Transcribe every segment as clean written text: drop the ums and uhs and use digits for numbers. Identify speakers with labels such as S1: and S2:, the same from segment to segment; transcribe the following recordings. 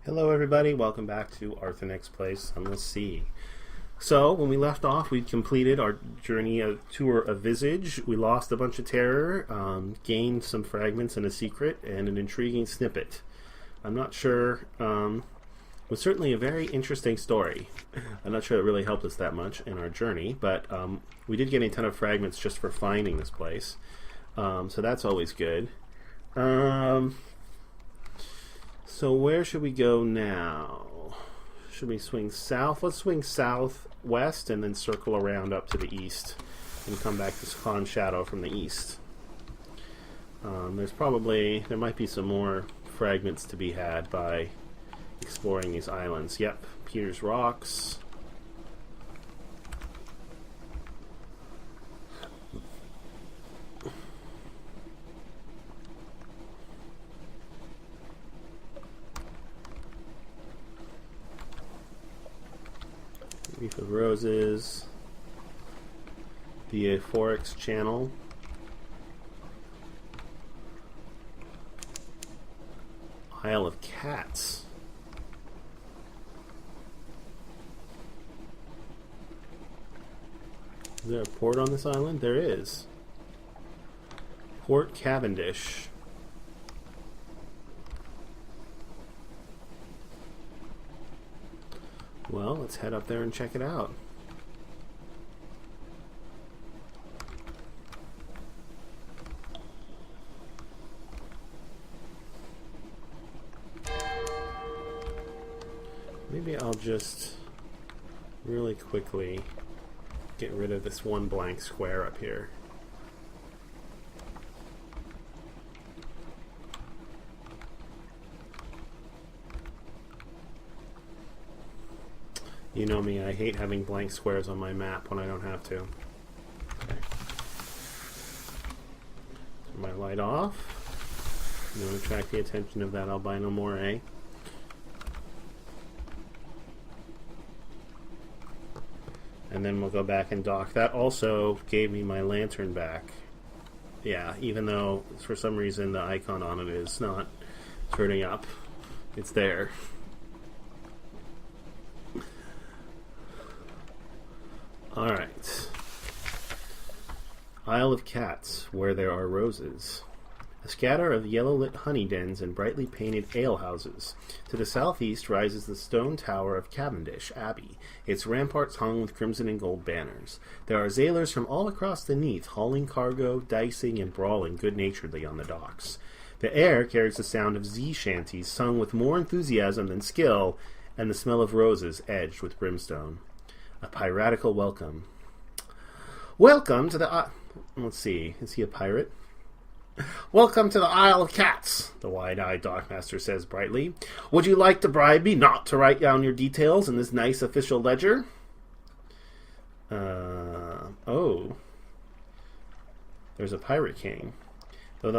S1: Hello everybody, welcome back to Arthenex Place, Sunless Sea. So, when we left off, we'd completed our journey, a tour of Visage. We lost a bunch of terror, gained some fragments and a secret, and an intriguing snippet. I'm not sure, it was certainly a very interesting story. I'm not sure it really helped us that much in our journey, but we did get a ton of fragments just for finding this place. So that's always good. So where should we go now? Should we swing south? Let's swing southwest and then circle around up to the east and come back to Khan Shadow from the east. There might be some more fragments to be had by exploring these islands. Yep, Peter's Rocks. Reef of Roses, the Forex Channel, Isle of Cats. Is there a port on this island? There is. Port Cavendish. Well, let's head up there and check it out. Maybe I'll just really quickly get rid of this one blank square up here. You know me, I hate having blank squares on my map when I don't have to. Okay. Turn my light off. You want to attract the attention of that albino moray. And then we'll go back and dock. That also gave me my lantern back. Yeah, even though for some reason the icon on it is not turning up. It's there. Alright. Isle of Cats, where there are roses. A scatter of yellow-lit honey dens and brightly painted alehouses. To the southeast rises the stone tower of Cavendish Abbey, its ramparts hung with crimson and gold banners. There are sailors from all across the Neath, hauling cargo, dicing, and brawling good-naturedly on the docks. The air carries the sound of sea shanties sung with more enthusiasm than skill, and the smell of roses edged with brimstone. A piratical welcome. Welcome to the... let's see, is he a pirate? Welcome to the Isle of Cats, the wide-eyed dockmaster says brightly. Would you like to bribe me not to write down your details in this nice official ledger? Oh. There's a pirate king. Though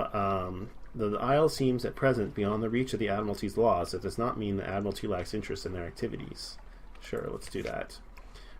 S1: the Isle seems at present beyond the reach of the Admiralty's laws, it does not mean the Admiralty lacks interest in their activities. Sure, let's do that.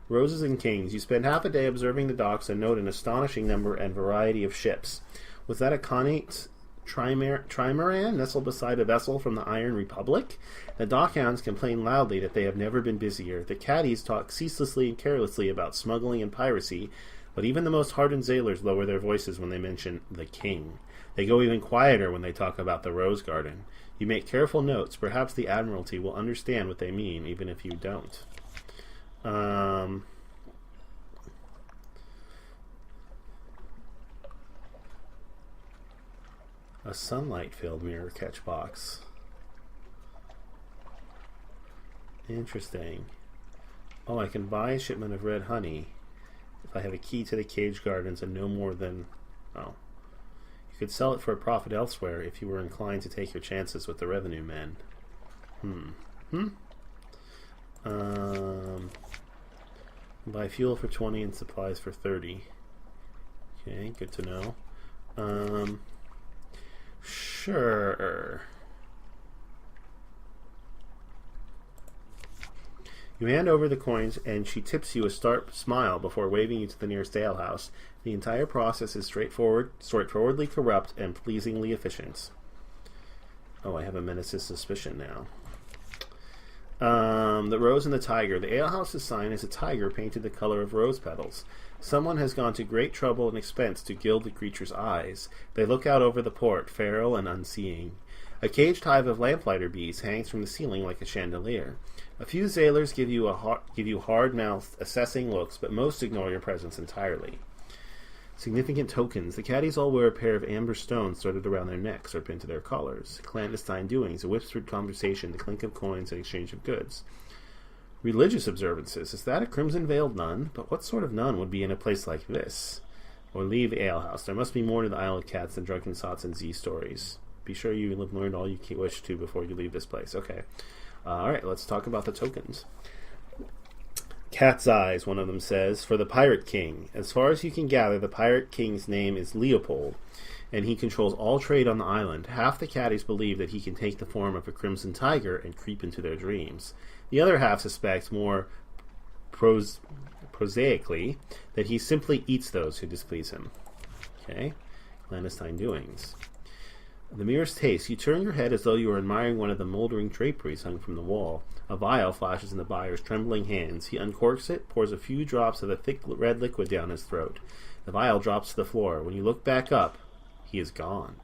S1: Roses and Kings. You spend half a day observing the docks and note an astonishing number and variety of ships. Was that a connate trimaran nestled beside a vessel from the Iron Republic? The dockhounds complain loudly that they have never been busier. The caddies talk ceaselessly and carelessly about smuggling and piracy, but even the most hardened sailors lower their voices when they mention the king. They go even quieter when they talk about the Rose Garden. You make careful notes. Perhaps the Admiralty will understand what they mean, even if you don't. A sunlight-filled mirror catch box. Interesting. Oh, I can buy a shipment of red honey if I have a key to the cage gardens and no more than... Oh. You could sell it for a profit elsewhere if you were inclined to take your chances with the revenue men. Buy fuel for 20 and supplies for 30. Okay, good to know. Sure. You hand over the coins and she tips you a stark smile before waving you to the nearest alehouse. The entire process is straightforwardly corrupt and pleasingly efficient. Oh, I have a menace's suspicion now. The Rose and the Tiger. The alehouse's sign is a tiger painted the color of rose petals. Someone has gone to great trouble and expense to gild the creature's eyes. They look out over the port, feral and unseeing. A caged hive of lamplighter bees hangs from the ceiling like a chandelier. A few sailors give you hard-mouthed, assessing looks, but most ignore your presence entirely. Significant tokens. The caddies all wear a pair of amber stones threaded around their necks or pinned to their collars. Clandestine doings, a whispered conversation, the clink of coins, and exchange of goods. Religious observances. Is that a crimson-veiled nun? But what sort of nun would be in a place like this? Or leave the alehouse. There must be more to the Isle of Cats than drunken sots and Z stories. Be sure you have learned all you wish to before you leave this place. Okay. Alright, let's talk about the tokens. Cat's Eyes, one of them says, for the Pirate King. As far as you can gather, the Pirate King's name is Leopold, and he controls all trade on the island. Half the caddies believe that he can take the form of a crimson tiger and creep into their dreams. The other half suspects, more prosaically, that he simply eats those who displease him. Okay? Clandestine doings. The merest taste. You turn your head as though you were admiring one of the moldering draperies hung from the wall. A vial flashes in the buyer's trembling hands. He uncorks it, pours a few drops of the thick red liquid down his throat. The vial drops to the floor. When you look back up, he is gone.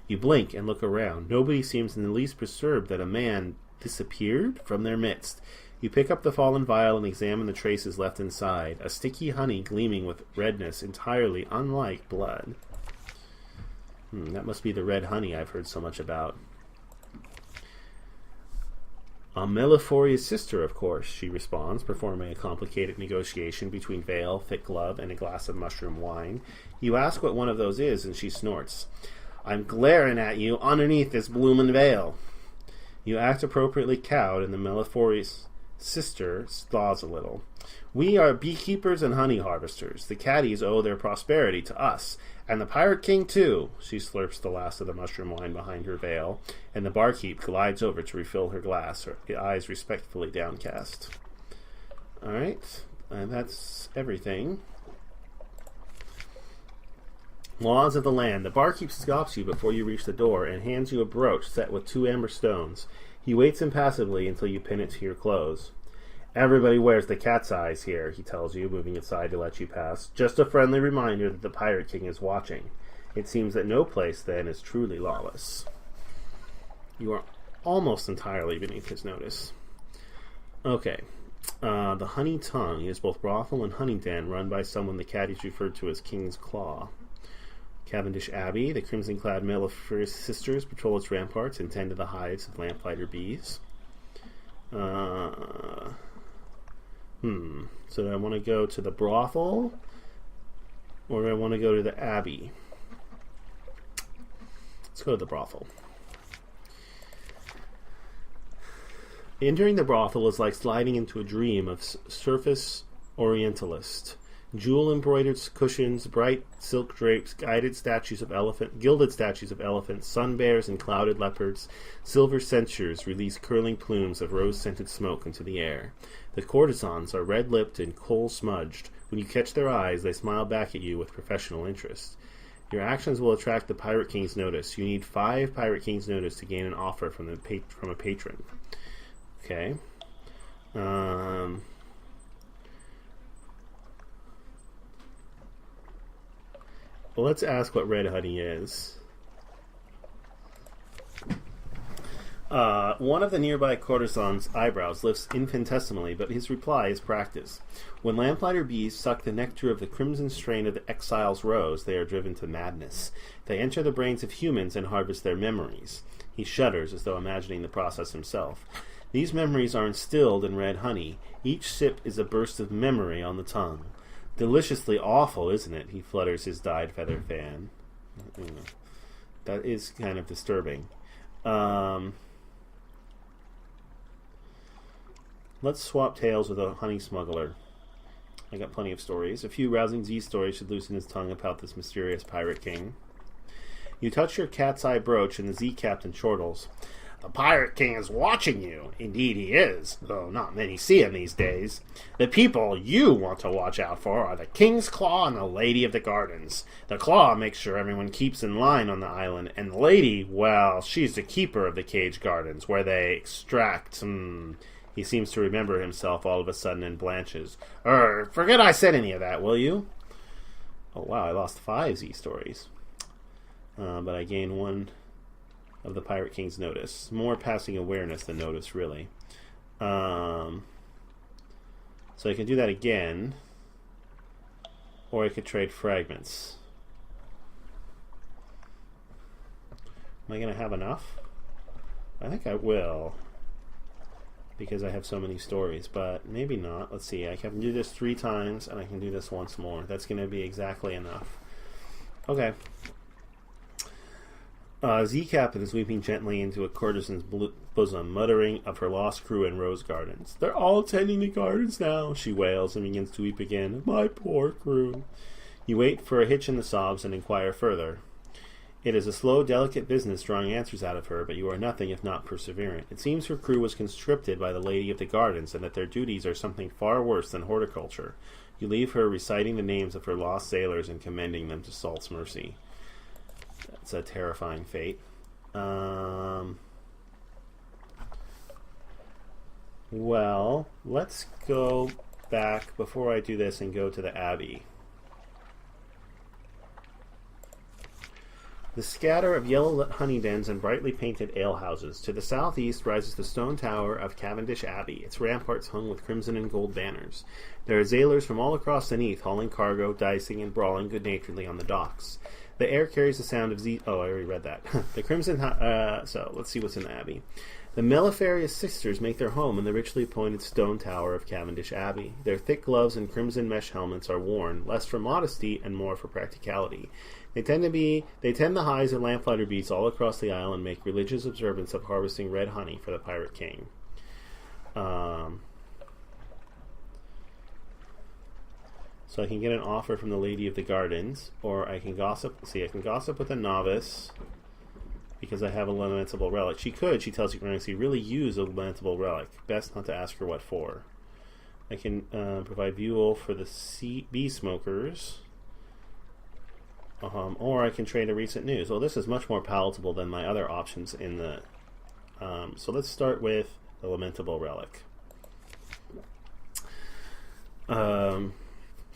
S1: You blink and look around. Nobody seems in the least perturbed that a man disappeared from their midst. You pick up the fallen vial and examine the traces left inside. A sticky honey gleaming with redness entirely unlike blood. That must be the red honey I've heard so much about. Farias sister, of course, she responds, performing a complicated negotiation between veil, thick glove, and a glass of mushroom wine. You ask what one of those is, and she snorts. I'm glaring at you underneath this bloomin' veil. You act appropriately cowed, and the Farias sister thaws a little. We are beekeepers and honey harvesters. The caddies owe their prosperity to us. And the Pirate King, too. She slurps the last of the mushroom wine behind her veil, and the barkeep glides over to refill her glass, her eyes respectfully downcast. Alright, and that's everything. Laws of the land. The barkeep stops you before you reach the door and hands you a brooch set with 2 amber stones. He waits impassively until you pin it to your clothes. Everybody wears the cat's eyes here, he tells you, moving aside to let you pass. Just a friendly reminder that the Pirate King is watching. It seems that no place, then, is truly lawless. You are almost entirely beneath his notice. Okay. The Honey Tongue is both brothel and honey den run by someone the caddies referred to as King's Claw. Cavendish Abbey, the crimson-clad Farias Sisters patrol its ramparts and tend to the hives of lamplighter bees. So do I want to go to the brothel, or do I want to go to the abbey? Let's go to the brothel. Entering the brothel is like sliding into a dream of surface orientalist. Jewel-embroidered cushions, bright silk drapes, gilded statues of elephants, sun bears and clouded leopards, silver censers release curling plumes of rose-scented smoke into the air. The courtesans are red-lipped and coal-smudged. When you catch their eyes, they smile back at you with professional interest. Your actions will attract the Pirate King's notice. You need 5 Pirate King's notice to gain an offer from a patron. Okay. Well, let's ask what red honey is. One of the nearby courtesan's eyebrows lifts infinitesimally, but his reply is practice. When lamplighter bees suck the nectar of the crimson strain of the exile's rose, they are driven to madness. They enter the brains of humans and harvest their memories. He shudders as though imagining the process himself. These memories are instilled in red honey. Each sip is a burst of memory on the tongue. Deliciously awful, isn't it? He flutters his dyed feather fan. That is kind of disturbing. Let's swap tales with a honey smuggler. I got plenty of stories. A few rousing Z stories should loosen his tongue about this mysterious Pirate King. You touch your cat's eye brooch and the Z captain chortles. The Pirate King is watching you. Indeed he is, though not many see him these days. The people you want to watch out for are the King's Claw and the Lady of the Gardens. The Claw makes sure everyone keeps in line on the island, and the Lady, well, she's the keeper of the cage gardens, where they extract, He seems to remember himself all of a sudden and blanches. Forget I said any of that, will you? Oh, wow, I lost 5 Z stories. But I gained 1 of the Pirate King's notice. More passing awareness than notice, really. So I can do that again. Or I could trade fragments. Am I going to have enough? I think I will. Because I have so many stories, but maybe not. Let's see. I can do this 3 times, and I can do this once more. That's going to be exactly enough. Okay. Z-Captain is weeping gently into a courtesan's bosom, muttering of her lost crew in rose gardens. They're all tending the gardens now, she wails and begins to weep again. My poor crew. You wait for a hitch in the sobs and inquire further. It is a slow, delicate business drawing answers out of her, but you are nothing if not perseverant. It seems her crew was conscripted by the Lady of the Gardens, and that their duties are something far worse than horticulture. You leave her reciting the names of her lost sailors and commending them to Salt's mercy. That's a terrifying fate. Well, let's go back before I do this and go to the Abbey. The scatter of yellow-lit honey dens and brightly painted alehouses. To the southeast rises the stone tower of Cavendish Abbey, its ramparts hung with crimson and gold banners. There are sailors from all across the Neath, hauling cargo, dicing, and brawling good-naturedly on the docks. The air carries the sound of Oh, I already read that. The crimson... so, let's see what's in the Abbey. The Farias Sisters make their home in the richly appointed stone tower of Cavendish Abbey. Their thick gloves and crimson mesh helmets are worn, less for modesty and more for practicality. They tend the highs and lamplighter beats all across the isle and make religious observance of harvesting red honey for the Pirate King. So I can get an offer from the Lady of the Gardens, or I can gossip. See, I can gossip with a novice because I have a lamentable relic. She tells you, really use a lamentable relic. Best not to ask her what for. I can provide fuel for the bee smokers. Or I can trade a recent news. Well, this is much more palatable than my other options in the... so let's start with the lamentable relic.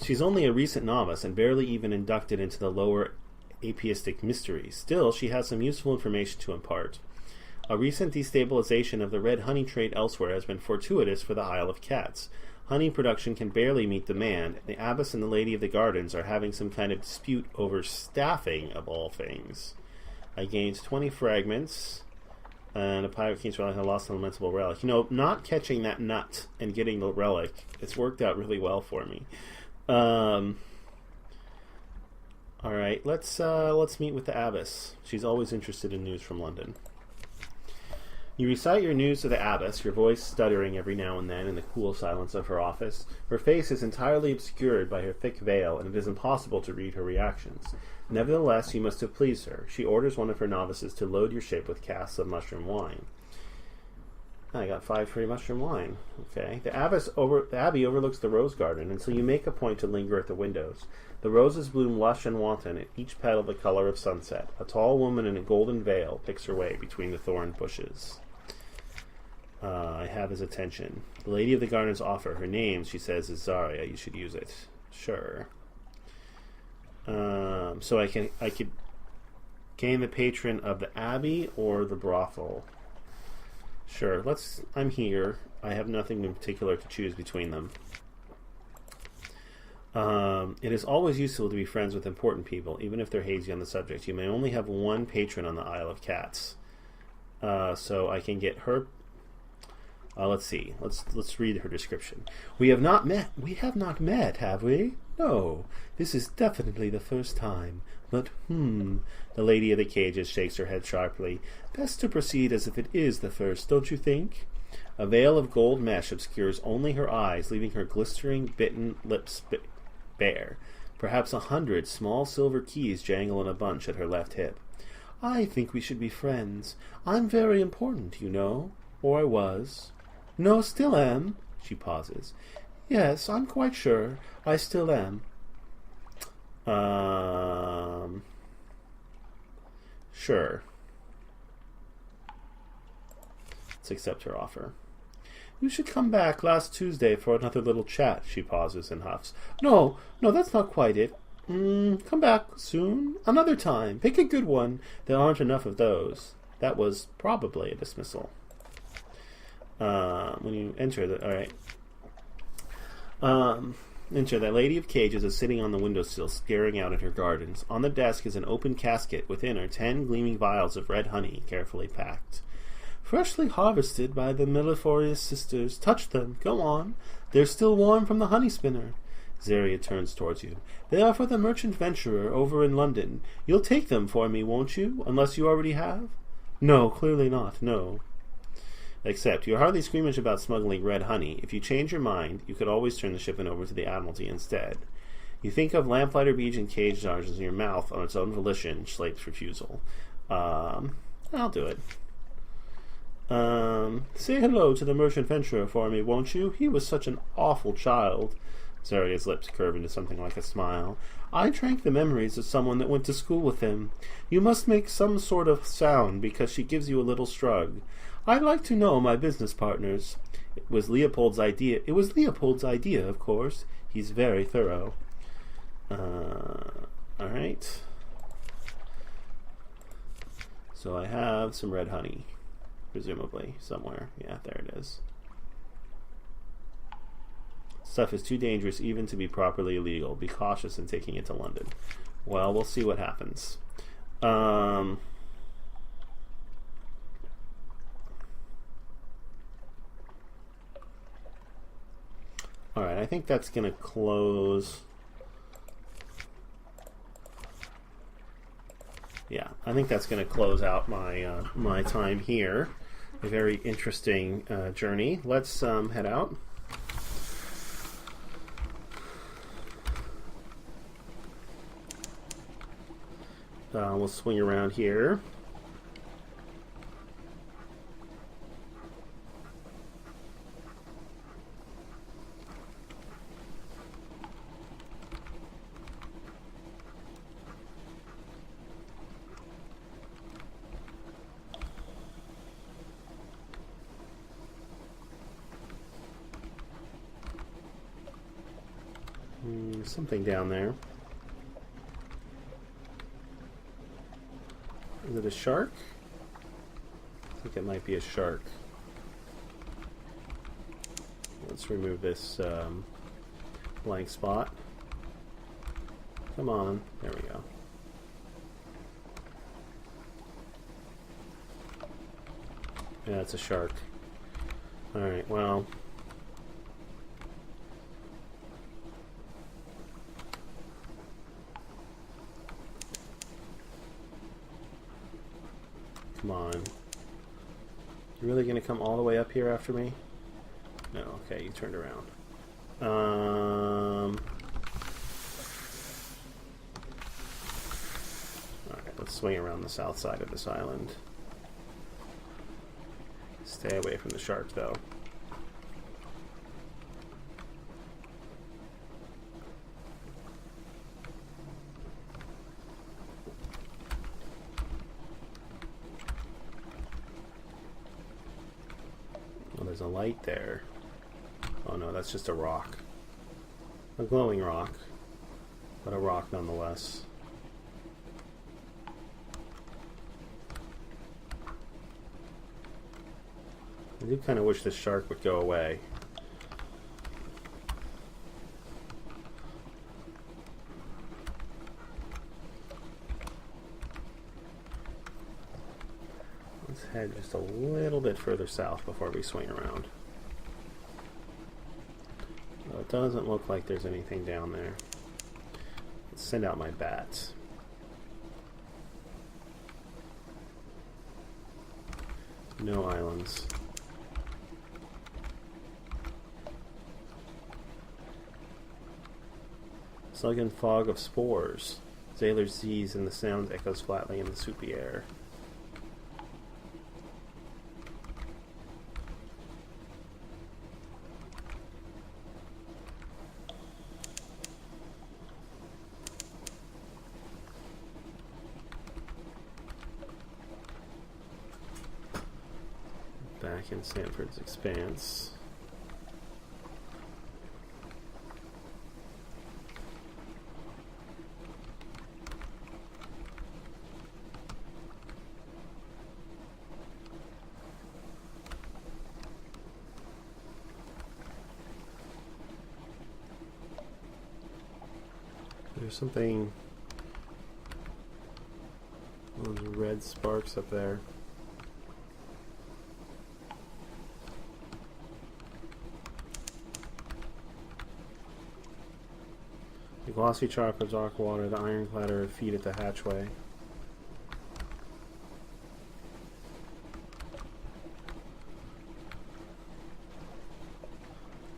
S1: She's only a recent novice and barely even inducted into the lower atheistic mysteries. Still, she has some useful information to impart. A recent destabilization of the red honey trade elsewhere has been fortuitous for the Isle of Cats. Honey production can barely meet demand, and the Abbess and the Lady of the Gardens are having some kind of dispute over staffing, of all things. I gained 20 fragments, and a Pirate King's relic. I lost an lamentable relic. You know, not catching that nut and getting the relic, it's worked out really well for me. Alright, let's meet with the Abbess. She's always interested in news from London. You recite your news to the Abbess, your voice stuttering every now and then in the cool silence of her office. Her face is entirely obscured by her thick veil, and it is impossible to read her reactions. Nevertheless, you must have pleased her. She orders one of her novices to load your ship with casks of mushroom wine. I got 5 free mushroom wine. Okay. The Abbey overlooks the rose garden, and so you make a point to linger at the windows. The roses bloom lush and wanton, each petal the color of sunset. A tall woman in a golden veil picks her way between the thorn bushes. I have his attention. The Lady of the Gardens offer. Her name, she says, is Zarya. You should use it. Sure. So I could gain the patron of the Abbey or the brothel. Sure. I'm here. I have nothing in particular to choose between them. It is always useful to be friends with important people, even if they're hazy on the subject. You may only have one patron on the Isle of Cats. So I can get her... let's see. Let's read her description. We have not met. We have not met, have we? No. This is definitely the first time. But, The Lady of the Cages shakes her head sharply. Best to proceed as if it is the first, don't you think? A veil of gold mesh obscures only her eyes, leaving her glistering, bitten lips bare. Perhaps 100 small silver keys jangle in a bunch at her left hip. I think we should be friends. I'm very important, you know. Or I was. No, still am. She pauses. Yes, I'm quite sure. I still am. Sure. Let's accept her offer. You should come back last Tuesday for another little chat. She pauses and huffs. No, that's not quite it. Come back soon. Another time. Pick a good one. There aren't enough of those. That was probably a dismissal. When you enter the... Alright. Enter. That lady of cages is sitting on the windowsill, staring out at her gardens. On the desk is an open casket. Within are 10 gleaming vials of red honey, carefully packed. Freshly harvested by the Farias Sisters. Touch them. Go on. They're still warm from the honey spinner. Zaria turns towards you. They are for the merchant venturer over in London. You'll take them for me, won't you? Unless you already have? No, clearly not. No. Except, you're hardly squeamish about smuggling red honey. If you change your mind, you could always turn the shipment over to the Admiralty instead. You think of lamplighter beads and cage jars in your mouth on its own volition, Schlape's refusal. I'll do it. Say hello to the merchant venturer for me, won't you? He was such an awful child. Zaria's lips curve into something like a smile. I drank the memories of someone that went to school with him. You must make some sort of sound, because she gives you a little shrug. I'd like to know my business partners. It was Leopold's idea, of course. He's very thorough. Alright. So I have some red honey. Presumably, somewhere. Yeah, there it is. Stuff is too dangerous even to be properly illegal. Be cautious in taking it to London. Well, we'll see what happens. Alright, I think that's going to close... Yeah, I think that's going to close out my my time here. A very interesting journey. Let's head out. We'll swing around here. Something down there. Is it a shark? I think it might be a shark. Let's remove this blank spot. Come on. There we go. Yeah, it's a shark. Alright, well... Come on. You really gonna come all the way up here after me? No, okay, you turned around. Alright, let's swing around the south side of this island. Stay away from the shark, though. There's a light there. Oh no, that's just a rock. A glowing rock, but a rock nonetheless. I do kind of wish this shark would go away. Let's head just a little bit further south before we swing around. Well, it doesn't look like there's anything down there. Let's send out my bats. No islands. Slug fog of spores. Sailor sees and the sound echoes flatly in the soupy air. Back in Sanford's Expanse. There's something... Those red sparks up there. The glossy chalk of dark water, the iron clatter of feet at the hatchway.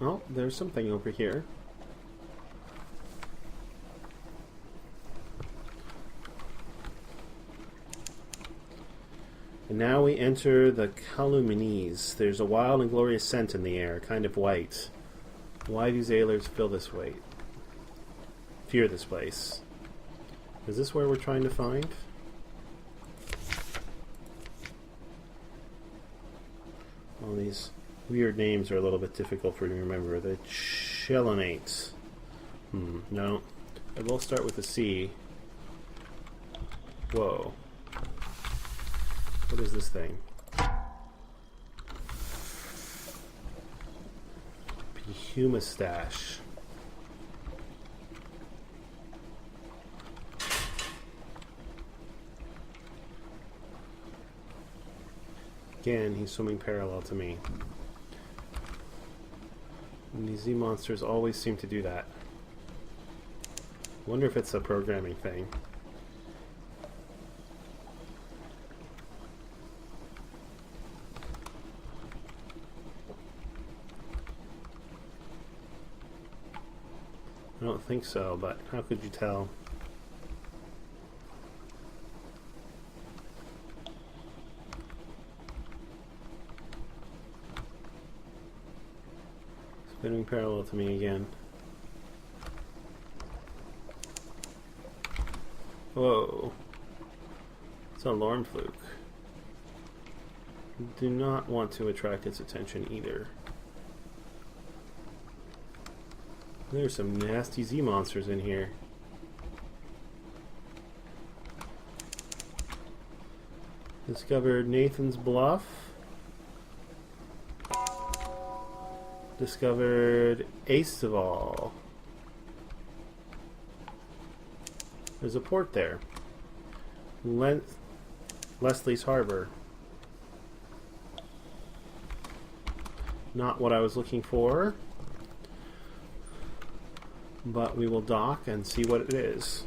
S1: Oh, there's something over here. And now we enter the Calumnies. There's a wild and glorious scent in the air, kind of white. Why do sailors feel this way? Fear this place. Is this where we're trying to find? All these weird names are a little bit difficult for me to remember. The Chelonates. No. I will start with the C. Whoa. What is this thing? Humistache. Again, he's swimming parallel to me. And these Z monsters always seem to do that. Wonder if it's a programming thing. I don't think so, but how could you tell? Spinning parallel to me again. Whoa. It's a alarm fluke. Do not want to attract its attention either. There's some nasty Z monsters in here. Discovered Nathan's Bluff. Discovered Aestival. There's a port there. Leslie's Harbor. Not what I was looking for. But we will dock and see what it is.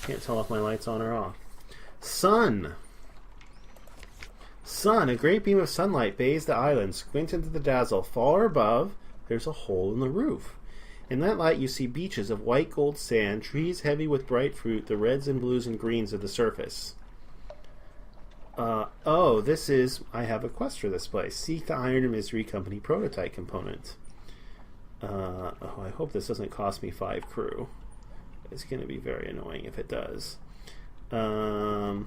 S1: Can't tell if my light's on or off. Sun! Sun! A great beam of sunlight bathes the island. Squint into the dazzle. Far above, there's a hole in the roof. In that light you see beaches of white gold sand, trees heavy with bright fruit, the reds and blues and greens of the surface. Oh, this is... I have a quest for this place. Seek the Iron and Misery Company prototype component. Oh, I hope this doesn't cost me 5 crew. It's going to be very annoying if it does. The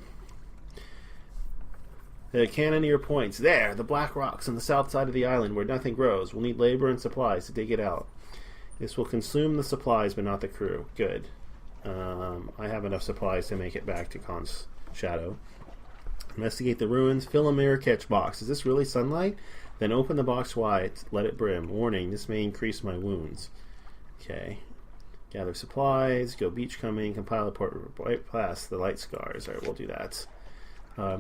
S1: Cannoneer points. There! The black rocks on the south side of the island where nothing grows. We'll need labor and supplies to dig it out. This will consume the supplies, but not the crew. Good. I have enough supplies to make it back to Khan's Shadow. Investigate the ruins. Fill a mirror catch box. Is this really sunlight? Then open the box wide. Let it brim. Warning, this may increase my wounds. Okay. Gather supplies. Go beachcombing. Compile a report past the light scars. Alright, we'll do that.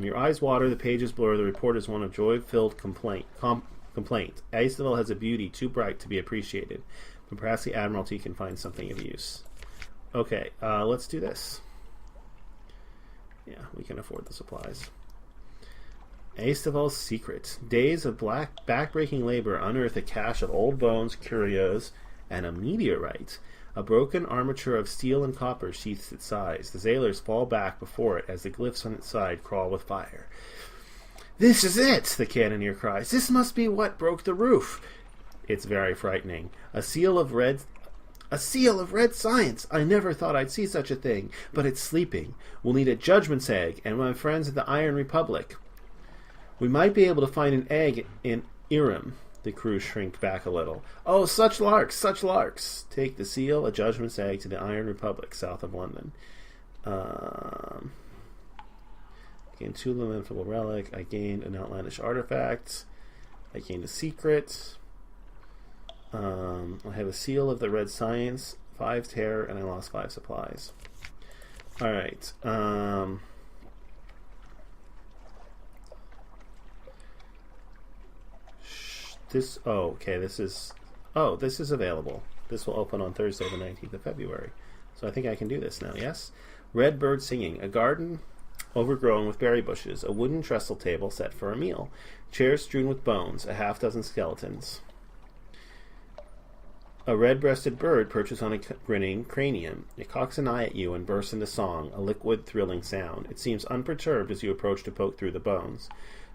S1: Your eyes water. The pages blur. The report is one of joy-filled complaint. Aestival has a beauty too bright to be appreciated. But perhaps the Admiralty can find something of use. Okay, let's do this. Yeah, we can afford the supplies. Aestival's secret. Days of back-breaking labor unearth a cache of old bones, curios, and a meteorite. A broken armature of steel and copper sheaths its sides. The sailors fall back before it as the glyphs on its side crawl with fire. This is it! The Cannoneer cries. This must be what broke the roof. It's very frightening. A seal of red science! I never thought I'd see such a thing, but it's sleeping. We'll need a judgment's egg, and my friends at the Iron Republic. We might be able to find an egg in Irem. The crew shrink back a little. Oh, such larks, such larks! Take the seal, a judgment's egg, to the Iron Republic, south of London. Gained 2 lamentable relic. I gained an outlandish artifact. I gained a secret. I have a seal of the red science, 5 terror, and I lost 5 supplies. Alright. This is available. This will open on Thursday the 19th of February. So I think I can do this now, yes? Red bird singing. A garden overgrown with berry bushes. A wooden trestle table set for a meal. Chairs strewn with bones. A half-dozen skeletons. A red-breasted bird perches on a grinning cranium. It cocks an eye at you and bursts into song, a liquid, thrilling sound. It seems unperturbed as you approach to poke through the bones.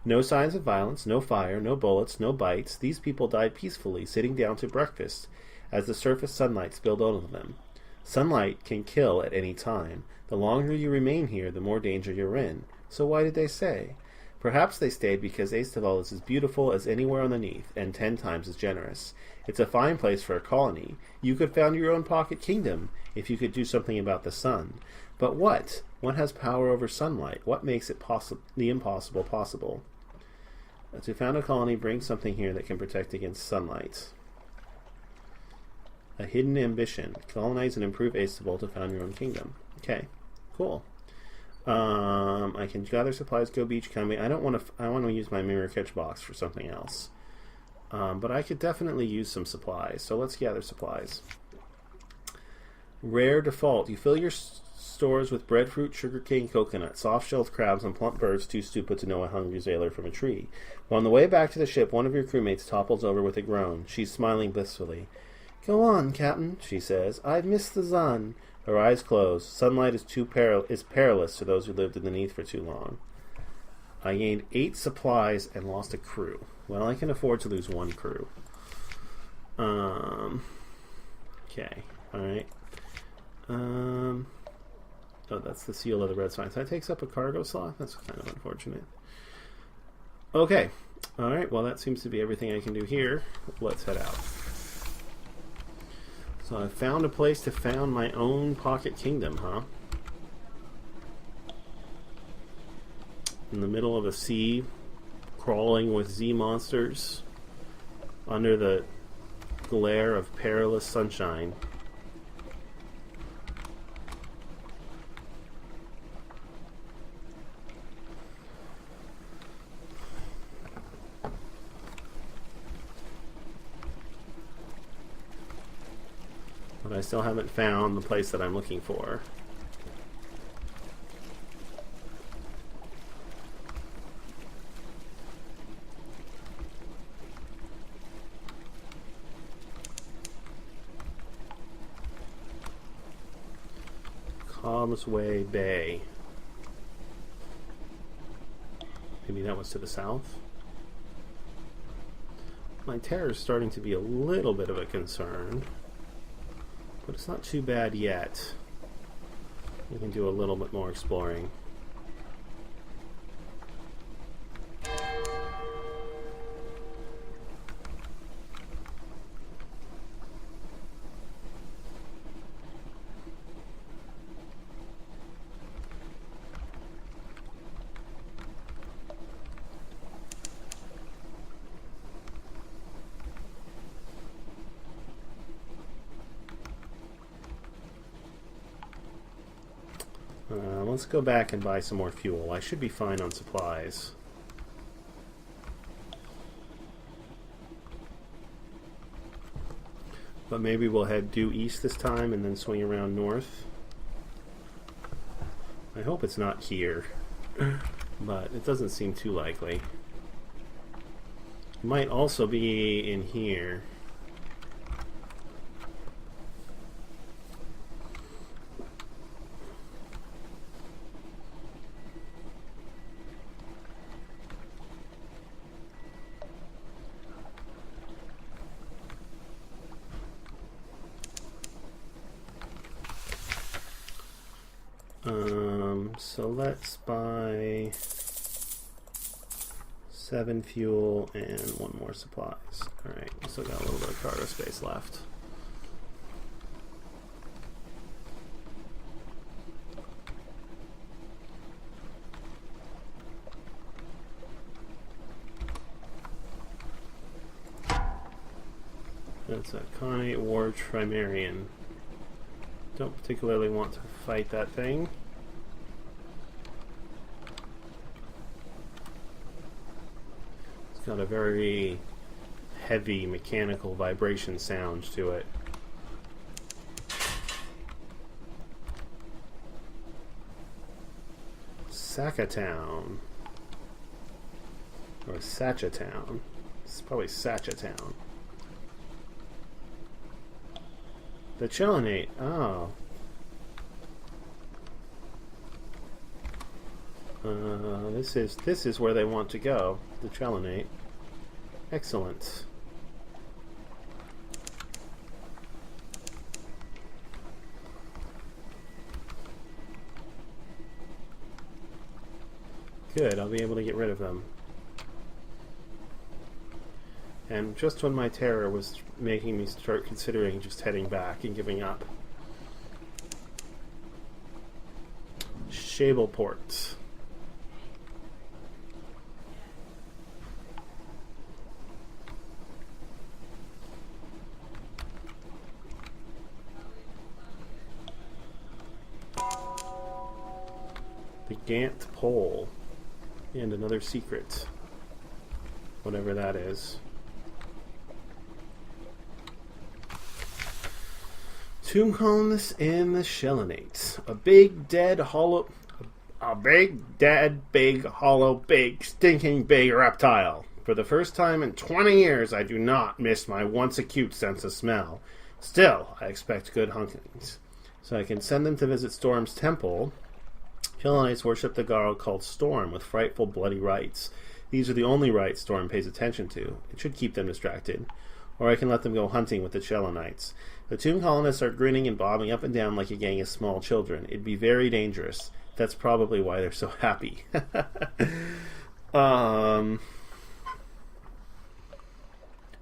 S1: No signs of violence, no fire, no bullets, no bites. These people died peacefully, sitting down to breakfast, as the surface sunlight spilled over them. Sunlight can kill at any time. The longer you remain here, the more danger you're in. So why did they stay? Perhaps they stayed because Aestival is as beautiful as anywhere underneath, and 10 times as generous. It's a fine place for a colony. You could found your own pocket kingdom, if you could do something about the sun. But what? What has power over sunlight? What makes it the impossible possible? To found a colony, bring something here that can protect against sunlight. A hidden ambition. Colonize and improve Aestival to found your own kingdom. Okay, cool. I can gather supplies, go beach combing. I want to use my mirror catch box for something else. But I could definitely use some supplies. So let's gather supplies. Rare default. You fill your stores with breadfruit, sugarcane, coconut, soft-shelled crabs, and plump birds too stupid to know a hungry sailor from a tree. But on the way back to the ship, one of your crewmates topples over with a groan. She's smiling blissfully. "Go on, Captain," she says. "I've missed the sun." Her eyes close. Sunlight is perilous to those who lived underneath for too long. I gained 8 supplies and lost a crew. Well, I can afford to lose 1 crew. Okay. Alright. Oh, that's the seal of the red sign. So that takes up a cargo slot? That's kind of unfortunate. Okay. Alright, well that seems to be everything I can do here. Let's head out. So I found a place to found my own pocket kingdom, huh? In the middle of a sea, crawling with Z monsters, under the glare of perilous sunshine. But I still haven't found the place that I'm looking for. Causeway Bay. Maybe that was to the south. My terror is starting to be a little bit of a concern, but it's not too bad yet. We can do a little bit more exploring. Let's go back and buy some more fuel. I should be fine on supplies. But maybe we'll head due east this time and then swing around north. I hope it's not here, but it doesn't seem too likely. It might also be in here. So let's buy 7 fuel and 1 more supplies. Alright, still got a little bit of cargo space left. That's a Khanate War Trimarian. Don't particularly want to fight that thing. It's got a very heavy mechanical vibration sound to it. Sakatown. Or Satchatown. It's probably Satchatown. The Chelinate. Oh. This is where they want to go. The Chelinate. Excellent. Good, I'll be able to get rid of them. And just when my terror was making me start considering just heading back and giving up. Shableport. The Gant Pole. And another secret. Whatever that is. Tomb colonists in the Chelinate. A big, dead, hollow... A big, dead, big, hollow, big, stinking, big reptile. For the first time in 20 years, I do not miss my once acute sense of smell. Still, I expect good huntings. So I can send them to visit Storm's temple. Chelinites worship the god called Storm with frightful, bloody rites. These are the only rites Storm pays attention to. It should keep them distracted. Or I can let them go hunting with the Chelinites. The tomb colonists are grinning and bobbing up and down like a gang of small children. It'd be very dangerous. That's probably why they're so happy.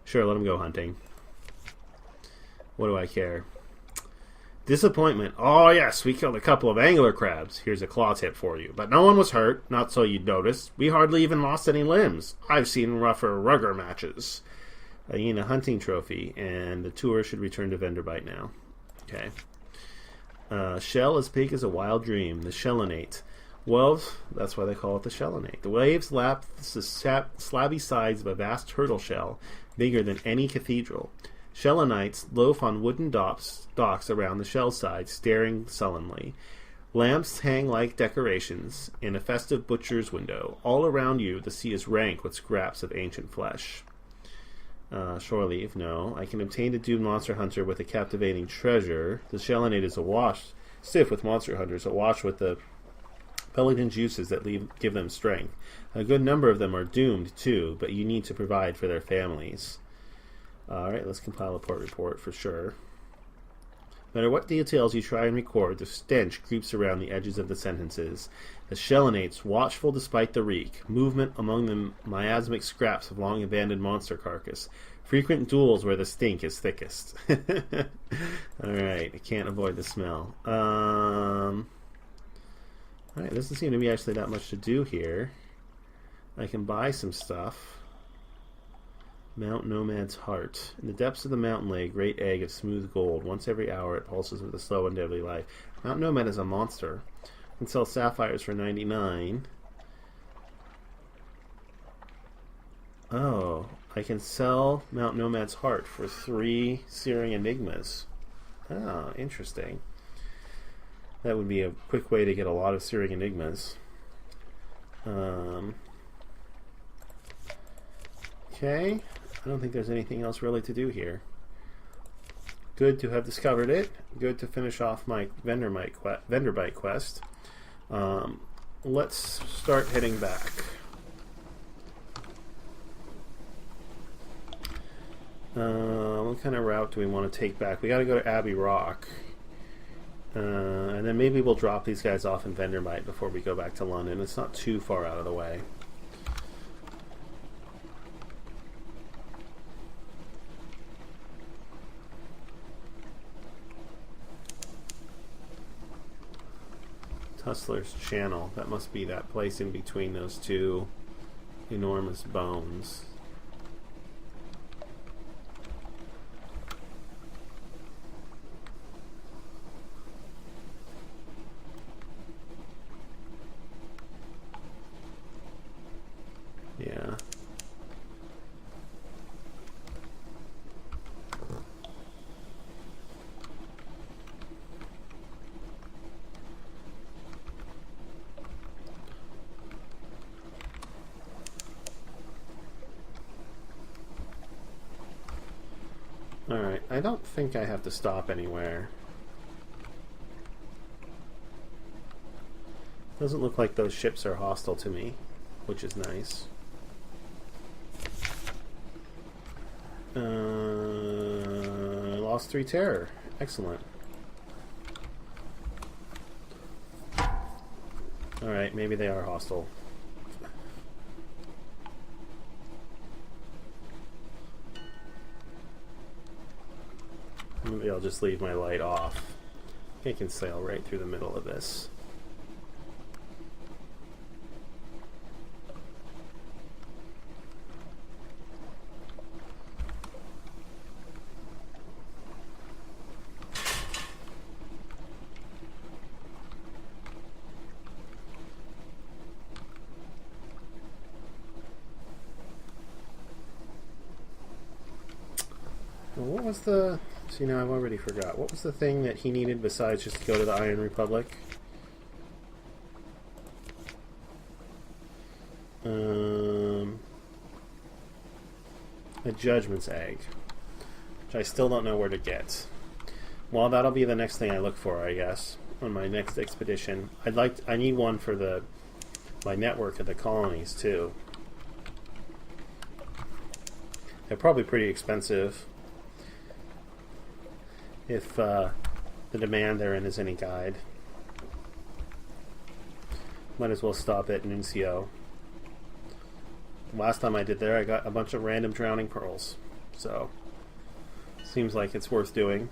S1: Sure, let them go hunting. What do I care? Disappointment. Oh, yes, we killed a couple of angler crabs. Here's a claw tip for you. But no one was hurt, not so you'd notice. We hardly even lost any limbs. I've seen rougher rugger matches. I need a hunting trophy, and the tour should return to Venderbite now. Okay. Shell as big as a wild dream. The Chelinate. Well, that's why they call it the Chelinate. The waves lap the slabby sides of a vast turtle shell, bigger than any cathedral. Chelinites loaf on wooden docks around the shell side, staring sullenly. Lamps hang like decorations in a festive butcher's window. All around you, the sea is rank with scraps of ancient flesh. Shore leave, no. I can obtain a doomed monster hunter with a captivating treasure. The Chelinate is awash, stiff with monster hunters, awash with the pelican juices that give them strength. A good number of them are doomed, too, but you need to provide for their families. Alright, let's compile a port report for sure. No matter what details you try and record, the stench creeps around the edges of the sentences. The Chelinates, watchful despite the reek. Movement among the miasmic scraps of long-abandoned monster carcass. Frequent duels where the stink is thickest. Alright, I can't avoid the smell. Alright, doesn't seem to be actually that much to do here. I can buy some stuff. Mount Nomad's Heart. In the depths of the mountain lay a great egg of smooth gold. Once every hour it pulses with a slow and deadly life. Mount Nomad is a monster. I can sell sapphires for 99. Oh, I can sell Mount Nomad's Heart for 3 Searing Enigmas. Oh, interesting. That would be a quick way to get a lot of Searing Enigmas. Okay. I don't think there's anything else really to do here. Good to have discovered it. Good to finish off my Venderbite quest. Let's start heading back. What kind of route do we want to take back? We got to go to Abbey Rock. And then maybe we'll drop these guys off in Venderbite before we go back to London. It's not too far out of the way. Hustler's Channel. That must be that place in between those two enormous bones. Yeah. Alright, I don't think I have to stop anywhere. Doesn't look like those ships are hostile to me, which is nice. Lost 3 terror. Excellent. Alright, maybe they are hostile. Maybe I'll just leave my light off. I can sail right through the middle of this. What was the... See, now I've already forgot. What was the thing that he needed besides just to go to the Iron Republic? A Judgment's Egg, which I still don't know where to get. Well, that'll be the next thing I look for, I guess, on my next expedition. I need one for my network of the colonies too. They're probably pretty expensive. If the demand therein is any guide. Might as well stop at Nuncio. Last time I did there, I got a bunch of random drowning pearls. So, seems like it's worth doing.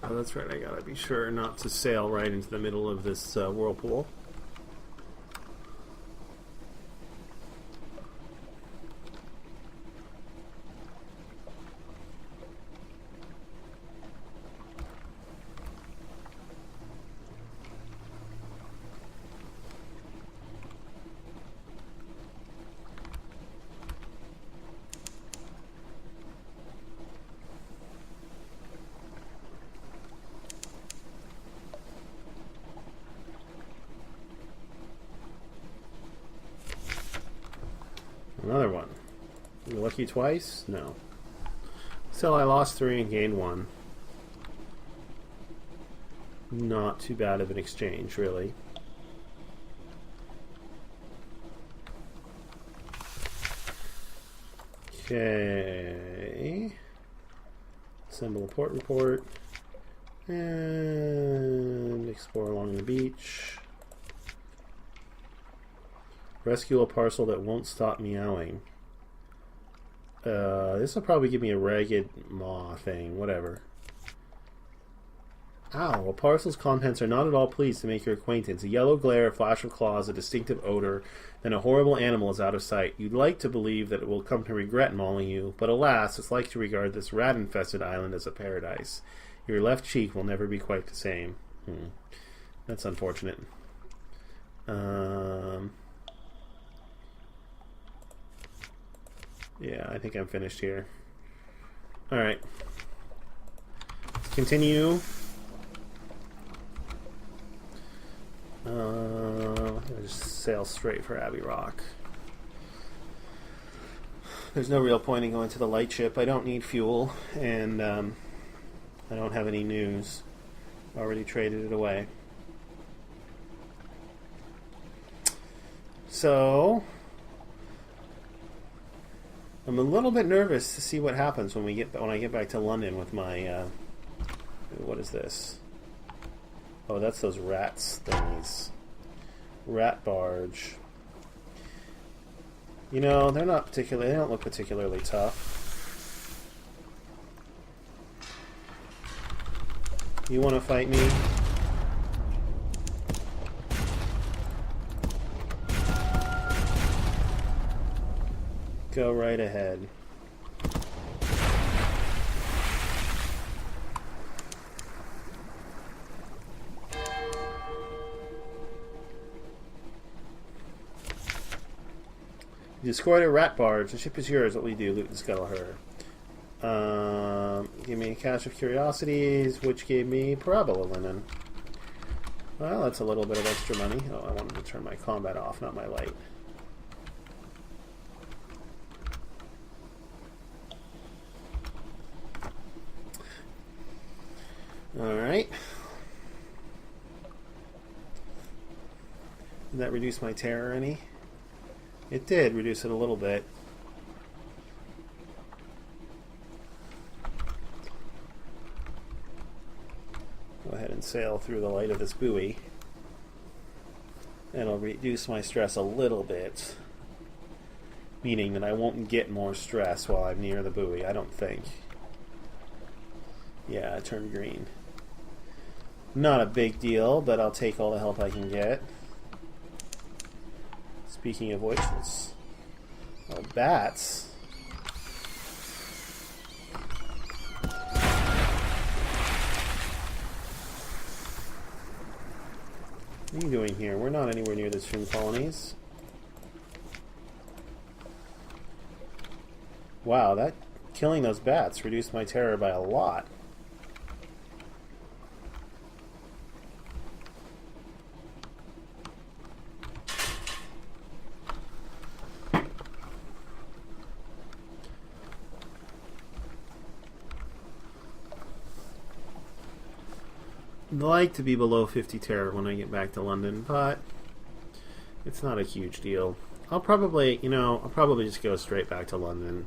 S1: Oh, that's right, I gotta be sure not to sail right into the middle of this whirlpool. Another one. You lucky twice? No. So I lost 3 and gained 1. Not too bad of an exchange, really. Okay. Assemble a port report. And explore along the beach. Rescue a parcel that won't stop meowing. This will probably give me a ragged maw thing, whatever. Ow, a parcel's contents are not at all pleased to make your acquaintance. A yellow glare, a flash of claws, a distinctive odor, and a horrible animal is out of sight. You'd like to believe that it will come to regret mauling you, but alas, it's like to regard this rat-infested island as a paradise. Your left cheek will never be quite the same. That's unfortunate. Yeah, I think I'm finished here. Alright. Let's continue. I'll just sail straight for Abbey Rock. There's no real point in going to the lightship. I don't need fuel, and I don't have any news. Already traded it away. So... I'm a little bit nervous to see what happens when I get back to London with my what is this? Oh, that's those rats thingies. Rat barge. You know, they don't look particularly tough. You want to fight me? Go right ahead. You destroyed a rat barge. The ship is yours. What will you do? Loot and scuttle her. Give me a cache of curiosities, which gave me parabola linen. Well, that's a little bit of extra money. Oh, I wanted to turn my combat off, not my light. Alright. Did that reduce my terror any? It did reduce it a little bit. Go ahead and sail through the light of this buoy. And it'll reduce my stress a little bit. Meaning that I won't get more stress while I'm near the buoy, I don't think. Yeah, it turned green. Not a big deal, but I'll take all the help I can get. Speaking of which, let's... Oh, bats. What are you doing here? We're not anywhere near the shroom colonies. Wow, that killing those bats reduced my terror by a lot. I'd like to be below 50 terror when I get back to London, but it's not a huge deal. I'll probably just go straight back to London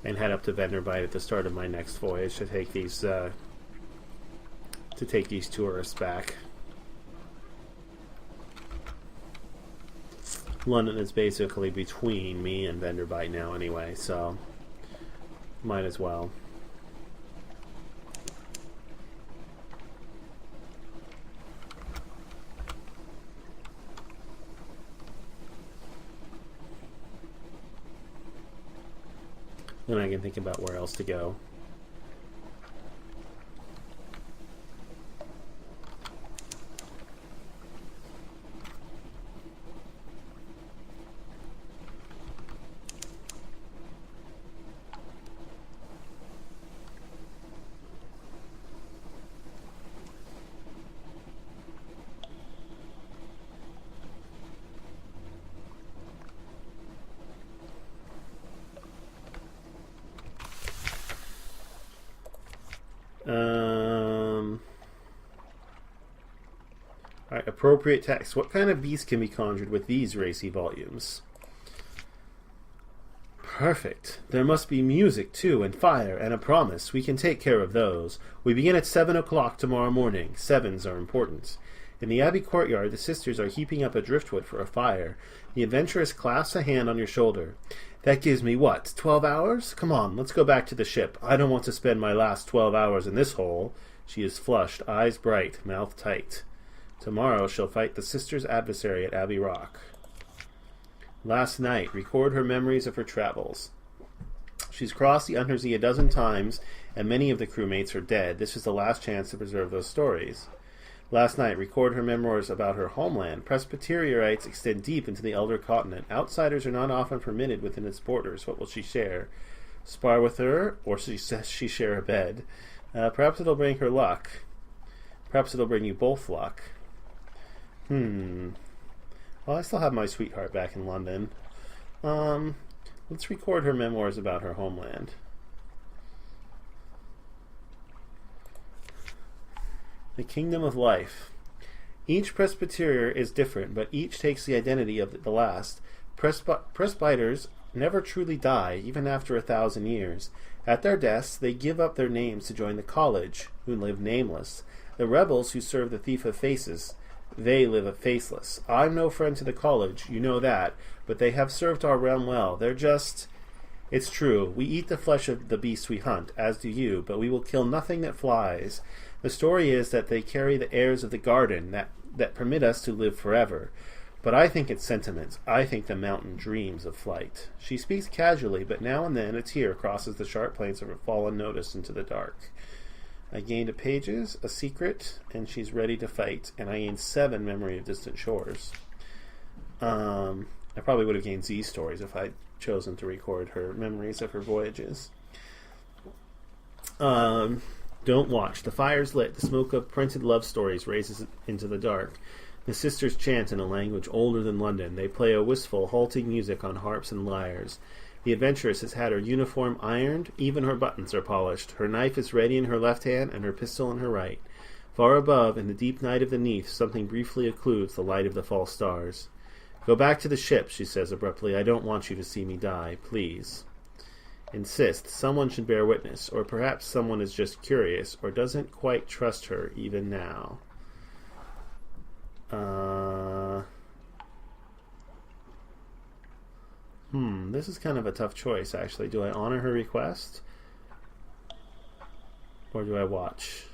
S1: and head up to Venderbite at the start of my next voyage to take these tourists back. London is basically between me and Venderbite now anyway, so might as well. Then I can think about where else to go. Alright, appropriate text. What kind of beast can be conjured with these racy volumes? Perfect. There must be music, too, and fire, and a promise. We can take care of those. We begin at 7 o'clock tomorrow morning. Sevens are important. In the Abbey courtyard, the sisters are heaping up a driftwood for a fire. The adventuress clasps a hand on your shoulder. That gives me, what, 12 hours? Come on, let's go back to the ship. I don't want to spend my last 12 hours in this hole. She is flushed, eyes bright, mouth tight. Tomorrow she'll fight the sisters' adversary at Abbey Rock. Last night, record her memories of her travels. She's crossed the Untersee a dozen times, and many of the crewmates are dead. This is the last chance to preserve those stories. Last night, record her memoirs about her homeland. Presbyterianites extend deep into the elder continent. Outsiders are not often permitted within its borders. What will she share? Spar with her, or she share a bed? Perhaps it'll bring her luck. Perhaps it'll bring you both luck. Well, I still have my sweetheart back in London. Let's record her memoirs about her homeland. The Kingdom of Life. Each presbyter is different, but each takes the identity of the last. Presbyters never truly die, even after 1,000 years. At their deaths, they give up their names to join the college, who live nameless. The rebels who serve the Thief of Faces, they live faceless. I'm no friend to the college, you know that, but they have served our realm well. They're just... It's true, we eat the flesh of the beasts we hunt, as do you, but we will kill nothing that flies. The story is that they carry the airs of the garden that permit us to live forever. But I think it's sentiments. I think the mountain dreams of flight. She speaks casually, but now and then a tear crosses the sharp planes of her fallen notice into the dark. I gained a pages, a secret, and she's ready to fight, and I gained 7 memory of distant shores. I probably would have gained Z stories if I'd chosen to record her memories of her voyages. Don't watch. The fire's lit. The smoke of printed love stories raises into the dark. The sisters chant in a language older than London. They play a wistful, halting music on harps and lyres. The adventuress has had her uniform ironed. Even her buttons are polished. Her knife is ready in her left hand and her pistol in her right. Far above, in the deep night of the Neath, something briefly occludes the light of the false stars. Go back to the ship, she says abruptly. I don't want you to see me die. Please. Insist. Someone should bear witness. Or perhaps someone is just curious or doesn't quite trust her even now. This is kind of a tough choice, actually. Do I honor her request? Or do I watch?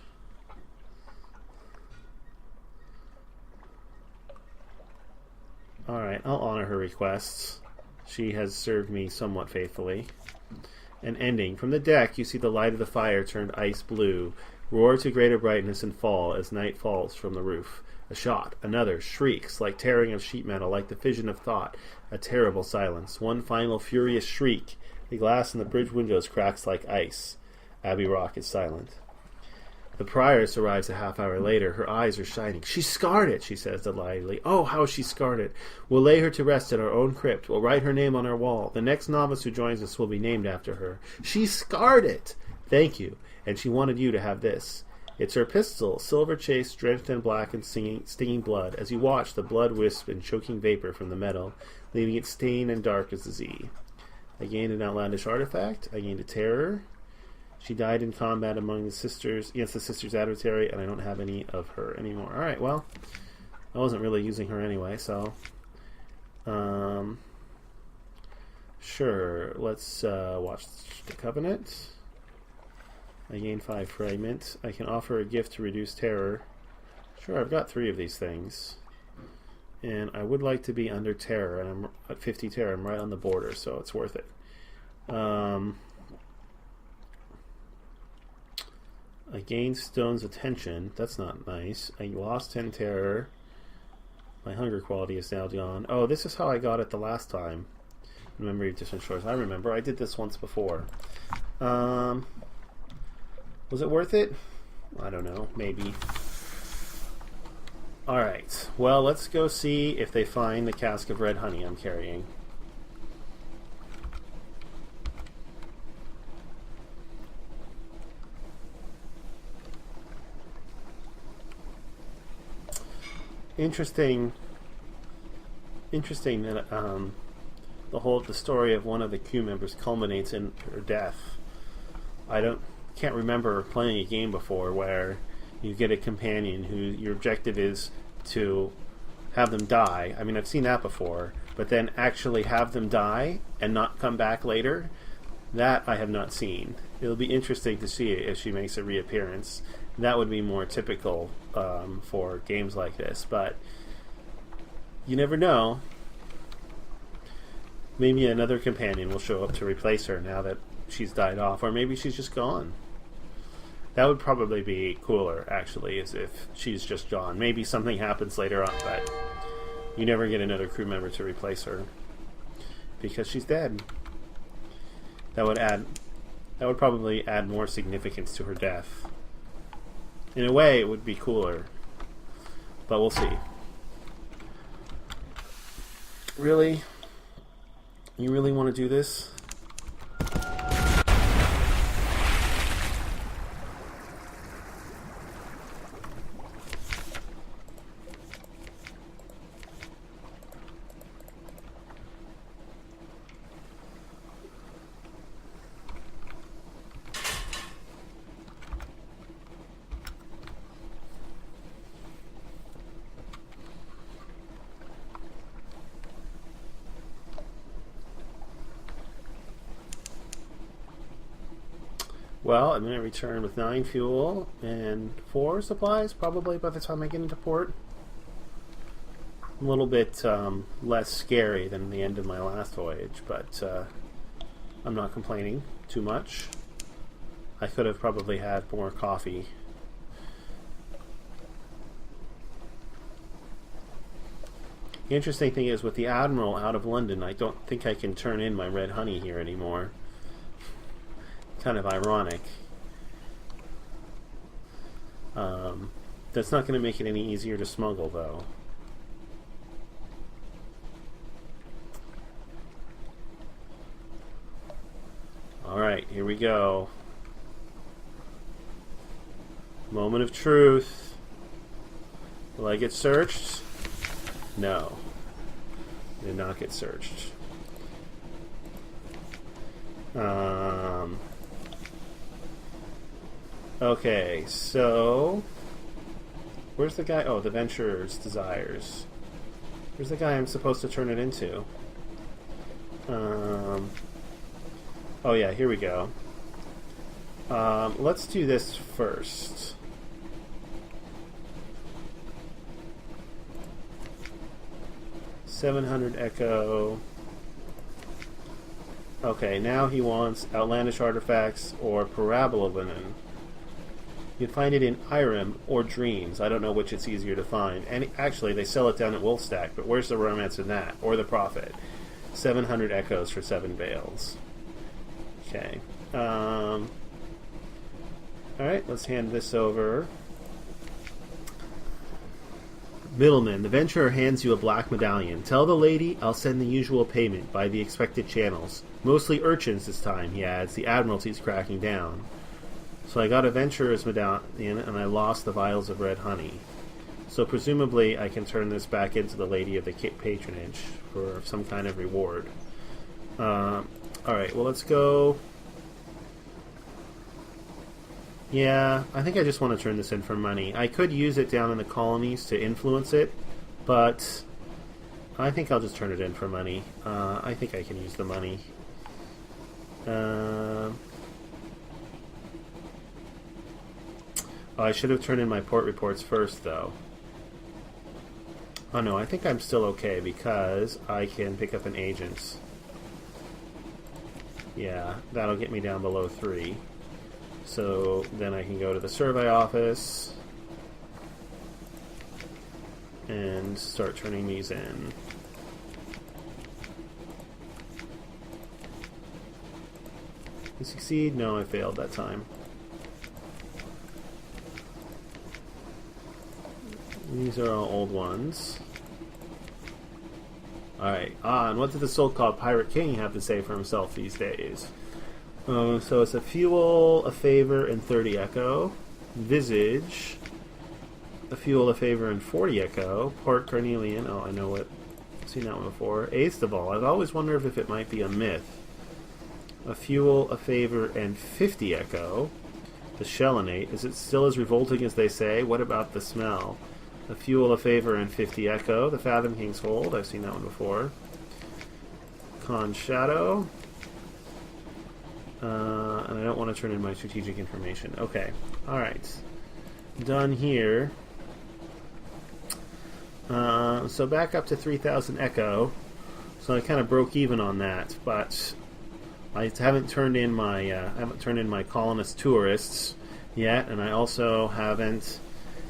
S1: Alright, I'll honor her requests. She has served me somewhat faithfully. An ending. From the deck, you see the light of the fire turned ice blue, roar to greater brightness and fall as night falls from the roof. A shot, another, shrieks, like tearing of sheet metal, like the fission of thought, a terrible silence. One final furious shriek. The glass in the bridge windows cracks like ice. Abbey Rock is silent. The prioress arrives a half hour later. Her eyes are shining. She scarred it, she says delightedly. Oh, how she scarred it. We'll lay her to rest in our own crypt. We'll write her name on our wall. The next novice who joins us will be named after her. She scarred it! Thank you. And she wanted you to have this. It's her pistol, silver chase, drenched in black and stinging blood. As you watch, the blood wisp in choking vapor from the metal, leaving it stained and dark as the Z. I gained an outlandish artifact. I gained a terror. She died in combat among the sisters, against the sisters' adversary, and I don't have any of her anymore. Alright, well, I wasn't really using her anyway, so... sure, let's watch the Covenant. I gain 5 fragments. I can offer a gift to reduce terror. Sure, I've got 3 of these things. And I would like to be under terror, and I'm at 50 terror. I'm right on the border, so it's worth it. I gained Stone's attention. That's not nice. I lost 10 terror. My hunger quality is now gone. Oh, this is how I got it the last time. Memory of Distant Shores. I remember. I did this once before. Was it worth it? I don't know. Maybe. Alright. Well, let's go see if they find the cask of red honey I'm carrying. Interesting that the story of one of the crew members culminates in her death. Can't remember playing a game before where you get a companion who your objective is to have them die. I mean, I've seen that before, but then actually have them die and not come back later, that I have not seen. It'll be interesting to see if she makes a reappearance. That would be more typical for games like this, but you never know. Maybe another companion will show up to replace her now that she's died off, or maybe she's just gone. That would probably be cooler, actually, as if she's just gone. Maybe something happens later on, but you never get another crew member to replace her because she's dead. That would probably add more significance to her death. In a way, it would be cooler, but we'll see. Really? You really want to do this? Well, I'm going to return with 9 fuel and 4 supplies, probably by the time I get into port. a little bit less scary than the end of my last voyage, but I'm not complaining too much. I could have probably had more coffee. The interesting thing is, with the Admiral out of London, I don't think I can turn in my red honey here anymore. Kind of ironic. That's not going to make it any easier to smuggle, though. Alright, here we go. Moment of truth. Will I get searched? No. Did not get searched. Okay, so where's the guy? Oh, the Venturer's Desires. Where's the guy I'm supposed to turn it into? Oh yeah, here we go. Let's do this first. $700 Echo. Okay, now he wants Outlandish Artifacts or Parabola Linen. You can find it in Irem or Dreams. I don't know which it's easier to find. And actually, they sell it down at Wolfstack, but where's the romance in that? Or the profit? 700 Echoes for 7 bales. Okay. Alright, let's hand this over. Middleman, the Venturer hands you a black medallion. Tell the lady I'll send the usual payment by the expected channels. Mostly urchins this time, he adds. The Admiralty's cracking down. So I got a Venturer's medallion, and I lost the vials of red honey. So presumably I can turn this back into the Lady of the Patronage for some kind of reward. Alright, well let's go... Yeah, I think I just want to turn this in for money. I could use it down in the colonies to influence it, but I think I'll just turn it in for money. I think I can use the money. I should have turned in my port reports first, though. Oh no, I think I'm still okay because I can pick up an agent. Yeah, that'll get me down below 3. So then I can go to the survey office and start turning these in. You succeed? No, I failed that time. These are all old ones. Alright, and what did the so-called Pirate King have to say for himself these days? So it's a fuel, a favor, and 30 echo. Visage, a fuel, a favor, and 40 echo. Port Carnelian, oh, I know it. I've seen that one before. Aestival, I've always wondered if it might be a myth. A fuel, a favor, and 50 echo. The Shellinate, is it still as revolting as they say? What about the smell? A fuel, a favor, and 50 echo. The Fathom King's Hold, I've seen that one before. Con Shadow. And I don't want to turn in my strategic information. Okay, alright. Done here. So back up to 3,000 echo. So I kind of broke even on that, but I haven't turned in my colonist tourists yet, and I also haven't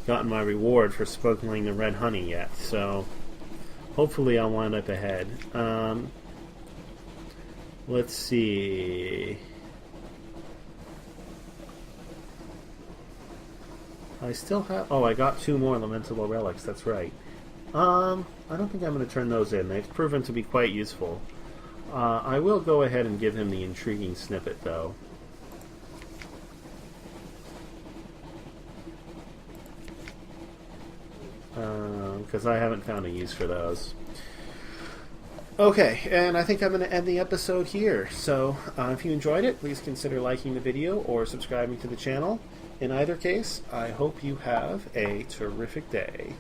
S1: gotten my reward for smuggling the red honey yet. So hopefully I'll wind up ahead. Let's see. I still have... Oh, I got 2 more lamentable relics, that's right. I don't think I'm going to turn those in. They've proven to be quite useful. I will go ahead and give him the intriguing snippet, though. Because I haven't found a use for those. Okay, and I think I'm going to end the episode here. So, if you enjoyed it, please consider liking the video or subscribing to the channel. In either case, I hope you have a terrific day.